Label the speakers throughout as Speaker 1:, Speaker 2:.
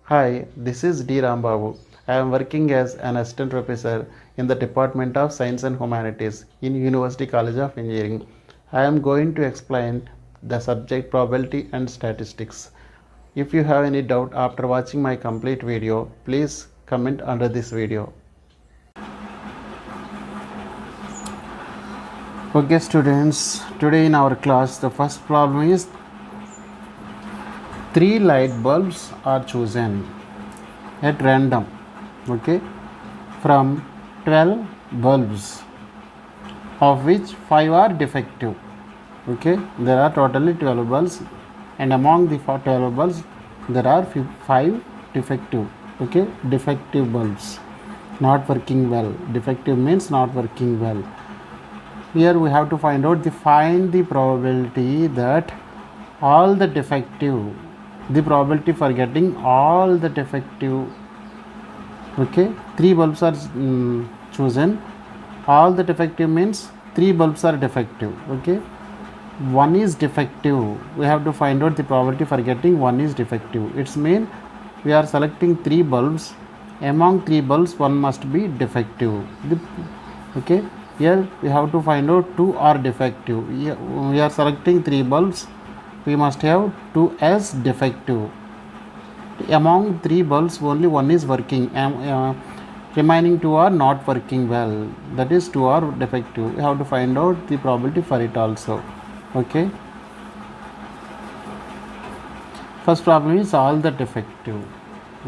Speaker 1: Hi, this is D. Rambabu. I am working as an assistant professor in the Department of Science and Humanities in University College of Engineering. I am going to explain the subject probability and statistics. If you have any doubt after watching my complete video, please comment under this video. Okay students, today in our class the first problem is 3 light bulbs are chosen at random, okay, from 12 bulbs, of which 5 are defective. Okay, there are totally 12 bulbs, and among the 12 bulbs there are 5 defective. Okay, defective bulbs, not working well. Defective means not working well. Here we have to find the probability that all the defective, the probability for getting all the defective. Okay, 3 bulbs are chosen. All the defective means 3 bulbs are defective. Okay, 1 is defective. We have to find out the probability for getting 1 is defective. It's mean we are selecting 3 bulbs. Among 3 bulbs 1 must be defective. Okay, here we have to find out 2 are defective. We are selecting 3 bulbs. We must have 2 as defective. Among 3 bulbs only 1 is working. Remaining 2 are not working well, that is 2 are defective. We have to find out the probability for it also. Okay, first problem is all the defective.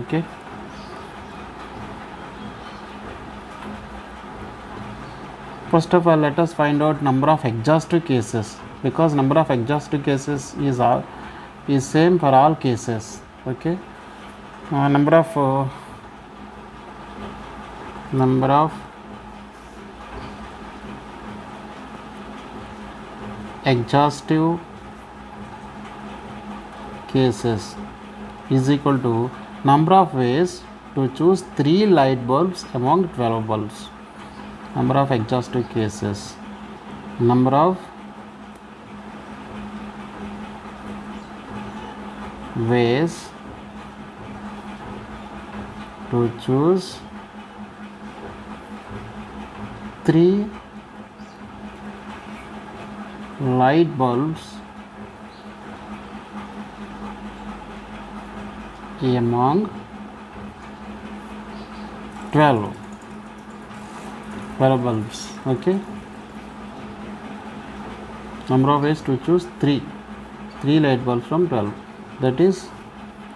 Speaker 1: Okay, first of all let us find out number of exhaustive cases, because number of exhaustive cases is same for all cases. Okay, number of exhaustive cases is equal to number of ways to choose 3 light bulbs among 12 bulbs. Number of exhaustive cases, number of ways to choose 3 light bulbs among 12 bulbs. Okay, number of ways to choose 3 light bulbs from 12, that is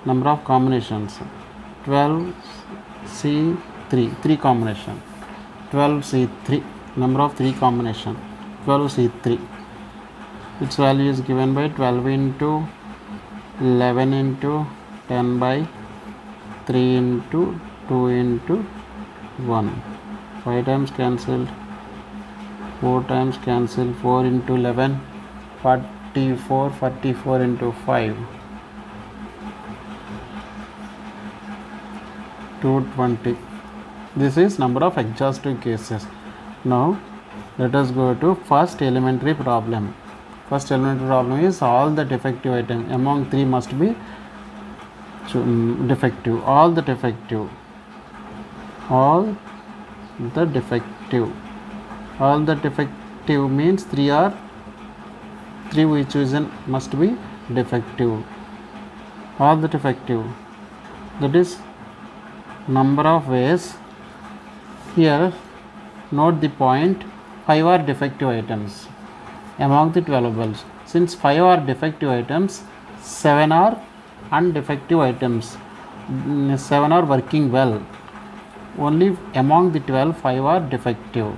Speaker 1: number of combinations. 12C3, 3 combination. 12C3, number of 3 combination. 12C3, its value is given by 12 into 11 into 10 by 3 into 2 into 1. 5 times cancelled, 4 times cancelled, 4 into 11, 44, 44 into 5, 220. This is number of exhaustive cases. Now let us go to first elementary problem. First elementary problem is all the defective items among 3 must be defective. All the defective means 3 we chosen must be defective. All the defective, that is number of ways. Here note the point, 5 are defective items among the 12 bulbs. Since 5 are defective items, 7 are undefective items. 7 are working well. Only among the 12, 5 are defective.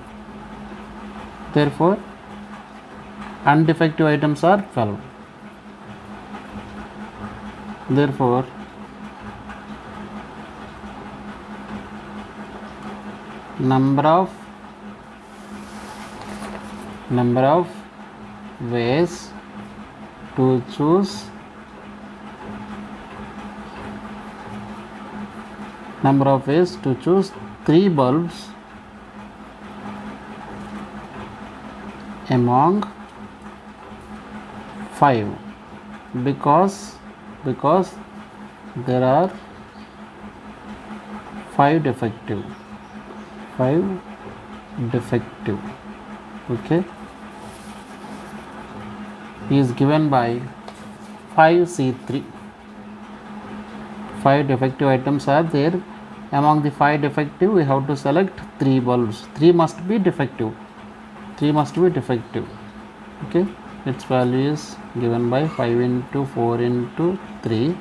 Speaker 1: Therefore undefective items are 12. Therefore number of ways to choose number of ways to choose 3 bulbs among 5, because there are 5 defective, 5 defective, okay, is given by 5C3. 5 defective items are there. Among the 5 defective, we have to select 3 bulbs. 3 must be defective. 3 must be defective. Okay, its value is given by 5 into 4 into 3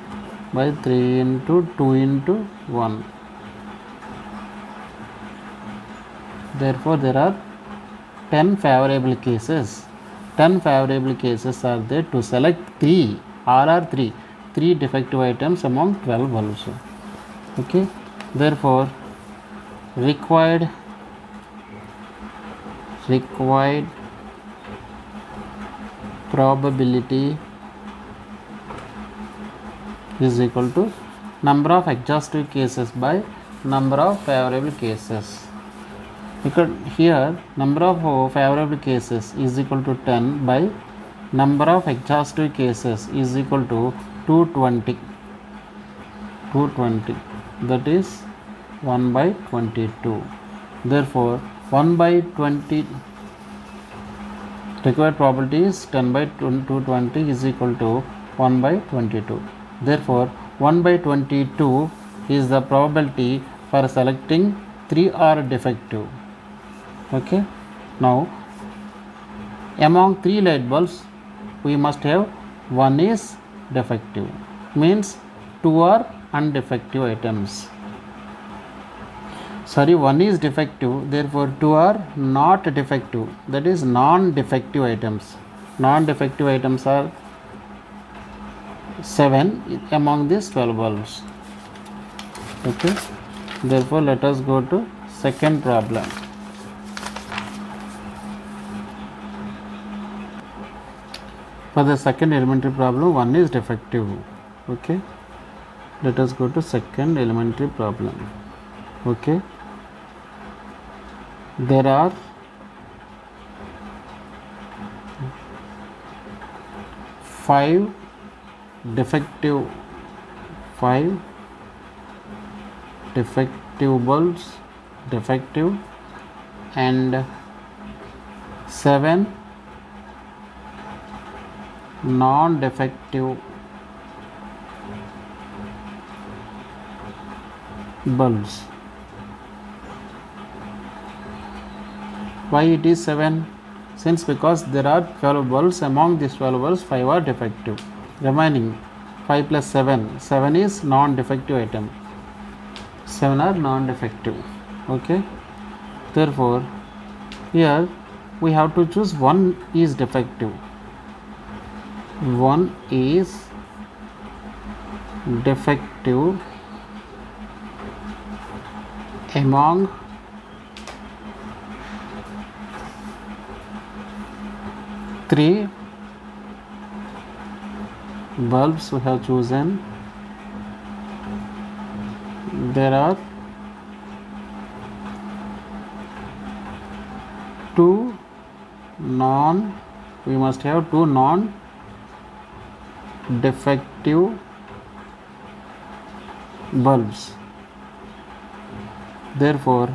Speaker 1: by 3 into 2 into 1. Therefore, there are 10 favorable cases. 10 favorable cases are there to select 3, all are 3 defective items among 12 bulbs. Okay, therefore required probability is equal to number of exhaustive cases by number of favorable cases. Because here number of favorable cases is equal to 10 by number of exhaustive cases is equal to 220, that is 1 by 22. Therefore 1 by 20 required probability is 10 by 220 is equal to 1 by 22. Therefore 1 by 22 is the probability for selecting 3 are defective. Okay, now among 3 light bulbs we must have 1 is defective, means 2 are undefective items. Sorry, 1 is defective, therefore 2 are not defective, that is non-defective items. Non-defective items are 7 among these 12 bulbs. Okay, therefore let us go to second problem. For the second elementary problem, 1 is defective. Okay, let us go to second elementary problem. Okay, there are 5 defective bulbs, defective, and 7 non-defective bulbs. Why it is 7? Since because there are 12 bulbs, among these 12 bulbs 5 are defective. Remaining 5 plus 7, 7 is non-defective item. 7 are non-defective. Okay, therefore here we have to choose 1 is defective. 1 is defective among 3 bulbs we have chosen. There are 2 we must have 2 non-defective bulbs. Therefore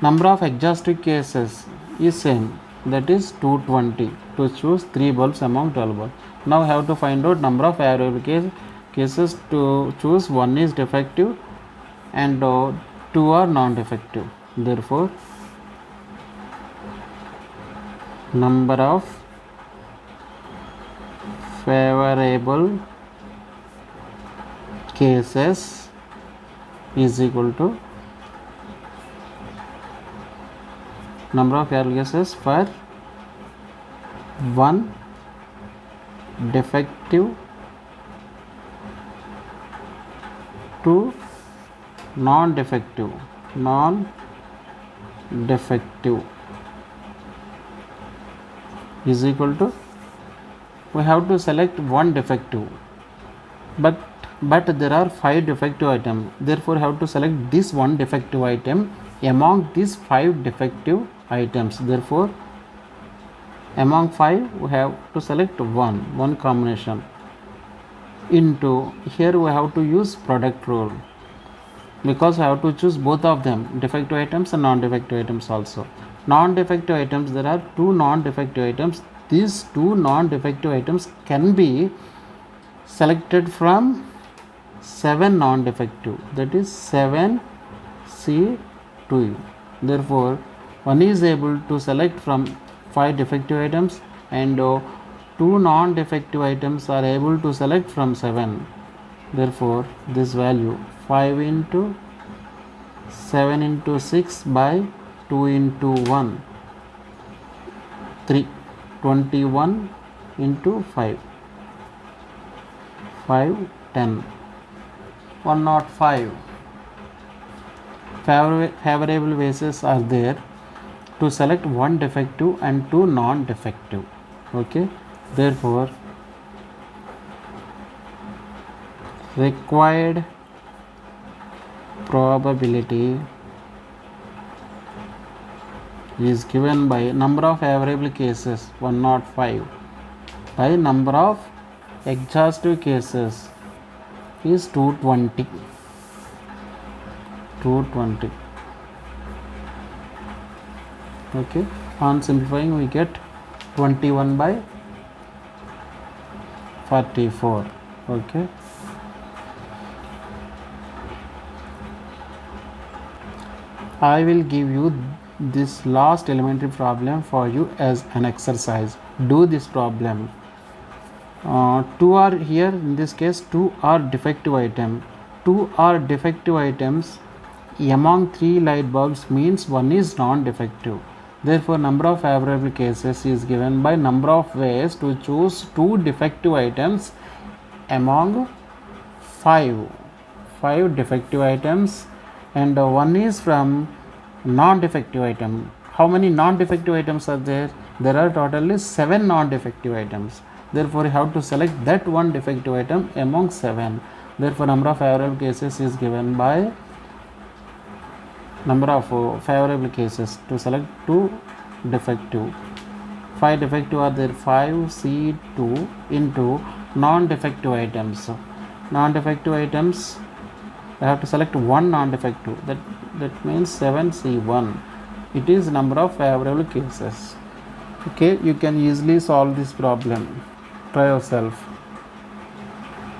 Speaker 1: number of exhaustive cases is same, that is 220, to choose 3 bulbs among 12 bulbs. Now I have to find out number of favorable cases to choose 1 is defective and 2 are non-defective. Therefore number of favorable cases is equal to number of favorable cases for 1 defective, 2 non-defective is equal to, we have to select 1 defective, but there are 5 defective items, therefore have to select this 1 defective item among these 5 defective items. Therefore among 5 we have to select one combination. Into here we have to use product rule. because I have to choose both of them, defective items and non-defective items also. Non-defective items, there are two non-defective items. These two non-defective items can be selected from 7 non-defective, that is 7C2. Therefore, one is able to select from 5 defective items, and 2 non-defective items are able to select from 7. Therefore, this value 5 into 7 into 6 by 2 into 1, 3, 21 into 5, 5, 10, 105. Favorable bases are there to select one defective and two non-defective. Okay, therefore required probability is given by number of favorable cases 105 by number of exhaustive cases is 220. Okay, on simplifying we get 21 by 44. Okay, I will give you this last elementary problem for you as an exercise. Do this problem. 2 are here, in this case 2 are defective item. 2 are defective items among 3 light bulbs means 1 is non-defective. Therefore, number of favorable cases is given by number of ways to choose 2 defective items among 5 defective items, and 1 is from non-defective item. How many non-defective items are there? There are totally 7 non-defective items. Therefore, you have to select that one defective item among 7. Therefore, number of favorable cases is given by number of favorable cases to select 2 defective. 5 defective are there, 5C2 into non-defective items. Non-defective items, I have to select one non-defective, that means 7C1. It is number of favorable cases. Okay, you can easily solve this problem. Try yourself.